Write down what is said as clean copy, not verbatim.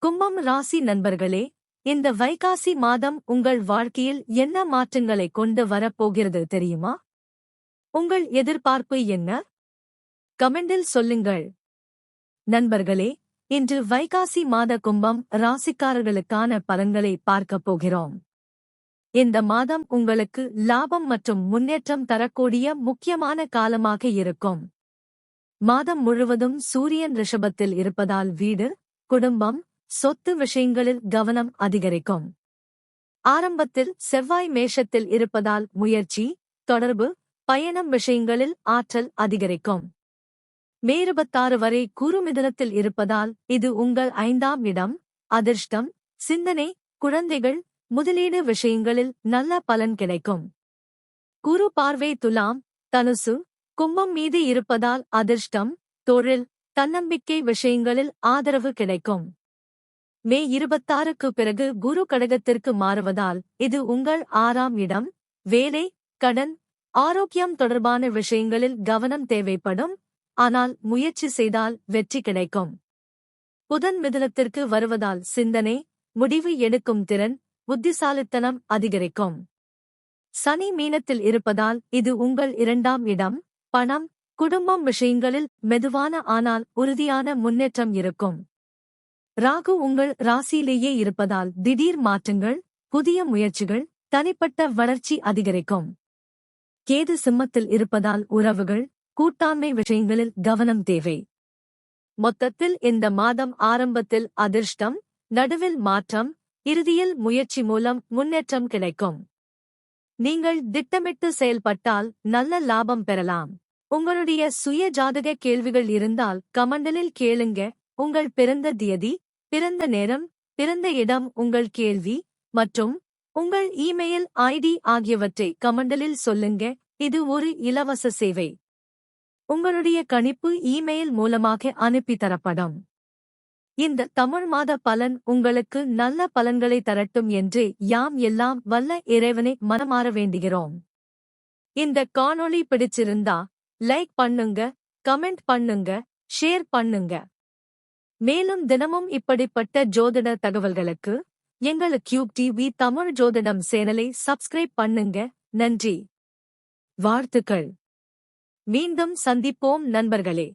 கும்பம் ராசி நண்பர்களே, இந்த வைகாசி மாதம் உங்கள் வாழ்க்கையில் என்ன மாற்றங்களை கொண்டு வரப்போகிறது தெரியுமா? உங்கள் எதிர்பார்ப்பு என்ன? கமெண்டில் சொல்லுங்கள். நண்பர்களே, இன்று வைகாசி மாத கும்பம் ராசிக்காரர்களுக்கான பலன்களை பார்க்கப் போகிறோம். இந்த மாதம் உங்களுக்கு லாபம் மற்றும் முன்னேற்றம் தரக்கூடிய முக்கியமான காலமாக இருக்கும். மாதம் முழுவதும் சூரியன் ரிஷபத்தில் இருப்பதால் வீடு, குடும்பம், சொத்து விஷயங்களில் கவனம் அதிகரிக்கும். ஆரம்பத்தில் செவ்வாய் மேஷத்தில் இருப்பதால் முயற்சி, தொடர்பு, பயணம் விஷயங்களில் ஆற்றல் அதிகரிக்கும். மே 26 வரை குரு மிதுனத்தில் இருப்பதால் இது உங்கள் 5ஆம் இடம், அதிர்ஷ்டம், சிந்தனை, குழந்தைகள், முதலீடு விஷயங்களில் நல்ல பலன் கிடைக்கும். குரு பார்வை துலாம், தனுசு, கும்பம் மீது இருப்பதால் அதிர்ஷ்டம், தொழில், தன்னம்பிக்கை விஷயங்களில் ஆதரவு கிடைக்கும். மே 26க்கு பிறகு குரு கடகத்திற்கு மாறுவதால் இது உங்கள் 6ஆம் இடம், வேலை, கடன், ஆரோக்கியம் தொடர்பான விஷயங்களில் கவனம் தேவைப்படும், ஆனால் முயற்சி செய்தால் வெற்றி கிடைக்கும். புதன் மிதுனத்திற்கு வருவதால் சிந்தனை, முடிவு எடுக்கும் திறன், புத்திசாலித்தனம் அதிகரிக்கும். சனி மீனத்தில் இருப்பதால் இது உங்கள் 2ஆம் இடம், பணம், குடும்பம் விஷயங்களில் மெதுவான ஆனால் உறுதியான முன்னேற்றம் இருக்கும். ராகு உங்கள் ராசியிலேயே இருப்பதால் திடீர் மாற்றங்கள், புதிய முயற்சிகள், தனிப்பட்ட வளர்ச்சி அதிகரிக்கும். கேது சிம்மத்தில் இருப்பதால் உறவுகள், கூட்டாண்மை விஷயங்களில் கவனம் தேவை. மொத்தத்தில் இந்த மாதம் ஆரம்பத்தில் அதிர்ஷ்டம், நடுவில் மாற்றம், இறுதியில் முயற்சி மூலம் முன்னேற்றம் கிடைக்கும். நீங்கள் திட்டமிட்டு செயல்பட்டால் நல்ல லாபம் பெறலாம். உங்களுடைய சுய ஜாதக கேள்விகள் இருந்தால் கமெண்டில் கேளுங்க. உங்கள் பிறந்த தேதி, பிறந்த நேரம், பிறந்த இடம், உங்கள் கேள்வி மற்றும் உங்கள் இமெயில் ஐடி ஆகியவற்றை கமெண்டில் சொல்லுங்க. இது ஒரு இலவச சேவை. உங்களுடைய கணிப்பு இமெயில் மூலமாக அனுப்பி தரப்படும். இந்த தமிழ் மாத பலன் உங்களுக்கு நல்ல பலன்களை தரட்டும் என்று யாம் எல்லாம் வல்ல இறைவனை மனமாற வேண்டுகிறோம். இந்த காணொளி பிடிச்சிருந்தா லைக் பண்ணுங்க, கமெண்ட் பண்ணுங்க, ஷேர் பண்ணுங்க. மேலும் தினமும் இப்படிப்பட்ட ஜோதிட தகவல்களுக்கு எங்கள் கியூப் டிவி தமிழ் ஜோதிடம் சேனலை சப்ஸ்கிரைப் பண்ணுங்க. நன்றி, வாழ்த்துக்கள். மீண்டும் சந்திப்போம் நண்பர்களே.